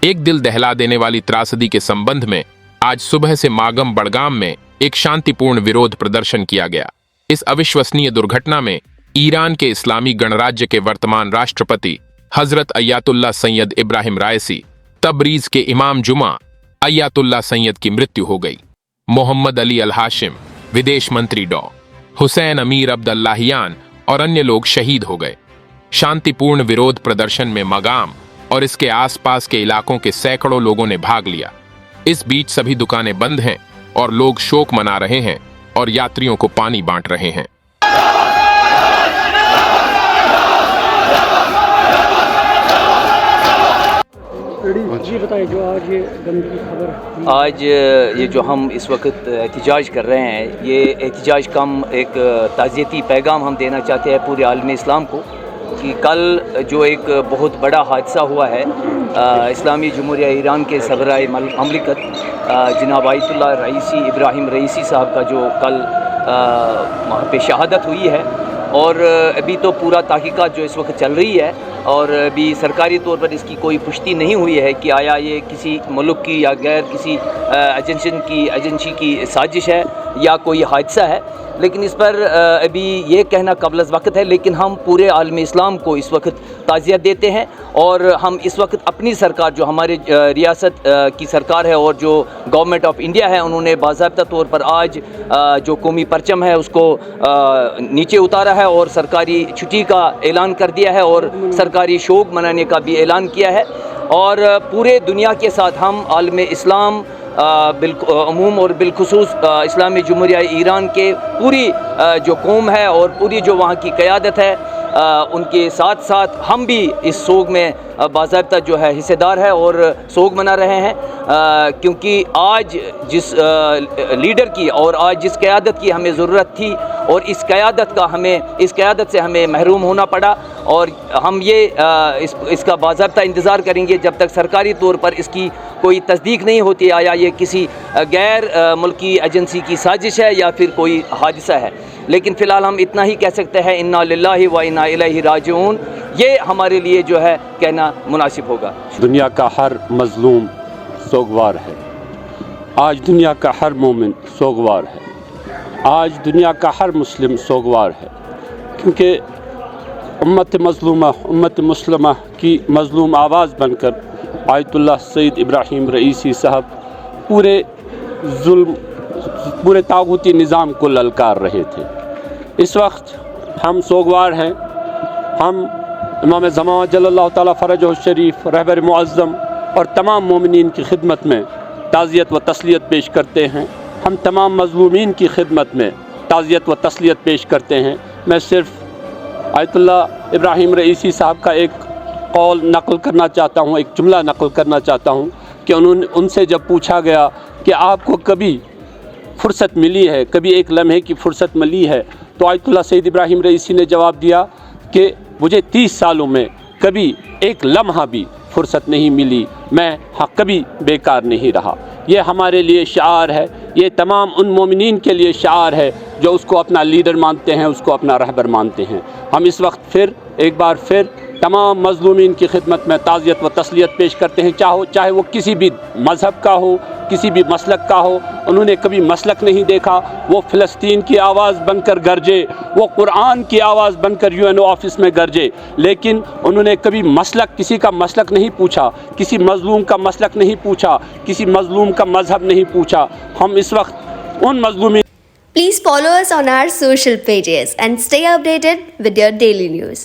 एक दिल दहला देने वाली त्रासदी के संबंध में आज सुबह से मागम बड़गाम में एक शांतिपूर्ण विरोध प्रदर्शन किया गया। इस अविश्वसनीय दुर्घटना में ईरान के इस्लामी गणराज्य के वर्तमान राष्ट्रपति हजरत अयातुल्ला सैयद इब्राहिम रायसी, तबरीज के इमाम जुमा अयातुल्ला सैयद की मृत्यु हो गई। मोहम्मद अली अल हाशिम, विदेश मंत्री डॉ. हुसैन अमीर अब्दुल्लाहियान और अन्य लोग शहीद हो गए। शांतिपूर्ण विरोध प्रदर्शन में मगाम और इसके आसपास के इलाकों के सैकड़ों लोगों ने भाग लिया। इस बीच सभी दुकानें बंद हैं और लोग शोक मना रहे हैं और यात्रियों को पानी बांट रहे हैं। जी बताइए, जो आज ये गंदी खबर, आज ये जो हम इस वक्त एहतिजाज कर रहे हैं, ये एहतिजाज का एक ताज़ियती पैगाम हम देना चाहते हैं पूरे आलम इस्लाम को कि कल जो एक बहुत बड़ा हादसा हुआ है, इस्लामी जमहूरिया ईरान के सदर ममलिकत जनाब आयतुल्ला रईसी इब्राहिम रईसी साहब का जो कल वहाँ पे शहादत हुई है। और अभी तो पूरा तहकीकात जो इस वक्त चल रही है और अभी सरकारी तौर पर इसकी कोई पुष्टि नहीं हुई है कि आया ये किसी मुल्क की या गैर किसी एजेंसी की साजिश है या कोई हादसा है। लेकिन इस पर अभी ये कहना कबल वक्त है, लेकिन हम पूरे आलम इस्लाम को इस वक्त ताज़ियत देते हैं और हम इस वक्त अपनी सरकार जो हमारे रियासत की सरकार है और जो गवर्नमेंट ऑफ इंडिया है, उन्होंने बाज़ाब्ता तौर पर आज जो कौमी परचम है उसको नीचे उतारा है और सरकारी छुट्टी का ऐलान कर दिया है और सरकारी शोक मनाने का भी ऐलान किया है। और पूरे दुनिया के साथ हम आलम इस्लाम बिलअमूम और बिलखुसूस इस्लामी जमहूरिया ईरान के पूरी जो कौम है और पूरी जो वहाँ की क़यादत है, उनके साथ साथ हम भी इस सोग में बाज़ाब्ता जो है हिस्सेदार है और सोग मना रहे हैं, क्योंकि आज जिस लीडर की और आज जिस क़यादत की हमें ज़रूरत थी और इस क़यादत से हमें महरूम होना पड़ा। और हम ये इसका बाज़ाब्ता इंतज़ार करेंगे जब तक सरकारी तौर पर इसकी कोई तस्दीक नहीं होती आया ये किसी गैर मुल्की एजेंसी की साजिश है या फिर कोई हादसा है। लेकिन फ़िलहाल हम इतना ही कह सकते हैं, इन्ना लिल्लाहि व इन्ना इलैहि राजिऊन, ये हमारे लिए जो है कहना मुनासिब होगा। दुनिया का हर मज़लूम सोगवार है, आज दुनिया का हर मोमिन सोगवार है, आज दुनिया का हर मुस्लिम सोगवार है, क्योंकि उम्मत मज़लूमा उम्मत मुस्लिमा की मज़लूम आवाज़ बनकर आयतुल्ला सैयद इब्राहिम रईसी साहब पूरे तागूती निज़ाम को ललकार रहे थे। इस वक्त हम सोगवार हैं। हम इमाम ज़मान जल्लल्लाहु ताला फ़रजहु शरीफ रहबर मुअज़्ज़म और तमाम मोमिनीन की खिदमत में ताज़ियत व तस्लियत पेश करते हैं। हम तमाम मज़लूमीन की खिदमत में ताज़ियत व तस्लियत पेश करते हैं। मैं सिर्फ़ आयतुल्ला इब्राहिम रईसी साहब का एक कौल नक़ल करना चाहता हूँ, एक जुमला नक़ल करना चाहता हूँ कि उनसे जब पूछा गया कि आपको कभी फ़ुर्सत मिली है, कभी एक लम्हे की फ़ुर्सत मिली है, तो आयतुल्ला सैयद इब्राहिम रईसी ने जवाब दिया कि मुझे 30 सालों में कभी एक लम्हा भी फ़ुर्सत नहीं मिली, मैं कभी बेकार नहीं रहा। ये हमारे लिए शार है, ये तमाम उन मोमिनीन के लिए शार है जो उसको अपना लीडर मानते हैं, उसको अपना रहबर मानते हैं। हम इस वक्त फिर एक बार फिर तमाम मज़लूमीन की खिदमत में ताज़ियत व तस्लियत पेश करते हैं, चाहे वो किसी भी मज़हब का हो, किसी भी मसलक का हो। उन्होंने कभी मसलक नहीं देखा, वो फ़लस्तीन की आवाज़ बनकर गरजे, वो कुरान की आवाज़ बनकर यूएनओ ऑफिस में गरजे, लेकिन उन्होंने कभी किसी का मसलक नहीं पूछा, किसी मज़लूम का मसलक नहीं पूछा, किसी मज़लूम का मज़हब नहीं पूछा। हम इस वक्त उन मज़लूमी Please follow us on our social pages and stay updated with your daily news.